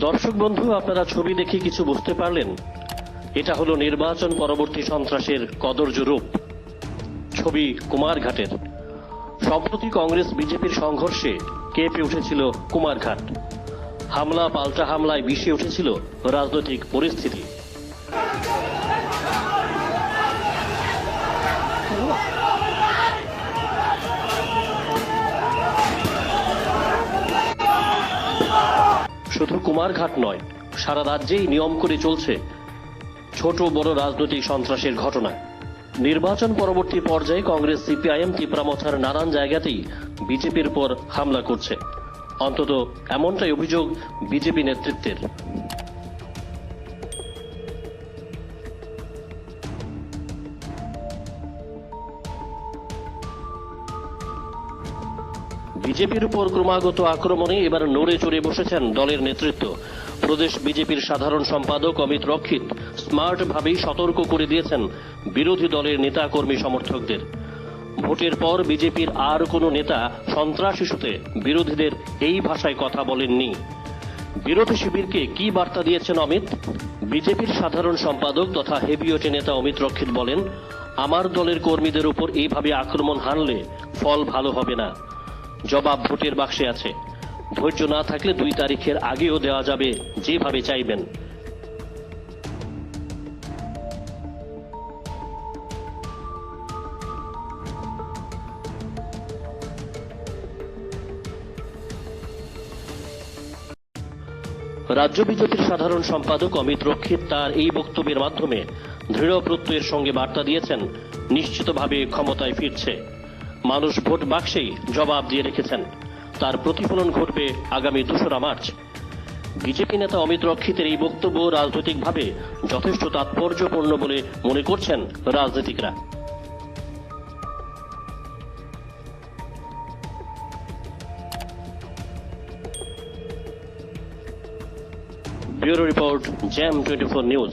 দর্শক বন্ধু, আপনারা ছবি দেখে কিছু বুঝতে পারলেন? এটা হলো নির্বাচন পরবর্তী সন্ত্রাসের কদর্য রূপ। ছবি কুমারঘাটের। সম্প্রতি কংগ্রেস বিজেপির সংঘর্ষে কেঁপে উঠেছিল কুমারঘাট। হামলা পাল্টা হামলায় বিষে উঠেছিল রাজনৈতিক পরিস্থিতি। শুধু কুমারঘাট নয়, সারা রাজ্যেই নিয়ম করে চলছে ছোট বড় রাজনৈতিক সন্ত্রাসের ঘটনা। নির্বাচন পরবর্তী পর্যায়ে কংগ্রেস, সিপিআইএম, তিপ্রামথার নানান জায়গাতেই বিজেপির উপর হামলা করছে। অন্তত এমনটাই অভিযোগ বিজেপি নেতৃত্বের। বিজেপির উপর ক্রমাগত আক্রমণে এবার নড়ে চড়ে বসেছেন দলের নেতৃত্ব। প্রদেশ বিজেপির সাধারণ সম্পাদক অমিত রক্ষিত স্মার্ট ভাবেই সতর্ক করে দিয়েছেন বিরোধী দলের নেতা কর্মী সমর্থকদের। ভোটের পর বিজেপির আর কোনো নেতা সন্ত্রাস ইস্যুতে বিরোধীদের এই ভাষায় কথা বলেননি। বিরোধী শিবিরকে কি বার্তা দিয়েছেন অমিত? বিজেপির সাধারণ সম্পাদক তথা হেভিওয়েটে নেতা অমিত রক্ষিত বলেন, আমার দলের কর্মীদের উপর এইভাবে আক্রমণ হানলে ফল ভালো হবে না। জবাব ভোটের বাক্সে আছে। ধৈর্য না থাকলে 2 তারিখের আগেও দেওয়া যাবে, যেভাবে চাইবেন। রাজ্য বিজেপির সাধারণ সম্পাদক অমিত রক্ষিত তার এই বক্তব্যের মাধ্যমে দৃঢ় প্রত্যয়ের সঙ্গে বার্তা দিয়েছেন, নিশ্চিতভাবে ক্ষমতায় ফিরছে। মানুষ ভোট বাক্সেই জবাব দিয়ে রেখেছেন। তার প্রতিফলন ঘটবে আগামী 2রা মার্চ। বিজেপি নেতা অমিত রক্ষিতের এই বক্তব্য রাজনৈতিকভাবে যথেষ্ট তাৎপর্যপূর্ণ বলে মনে করছেন রাজনীতিকরা। ব্যুরো রিপোর্ট, জ্যাম 24 নিউজ।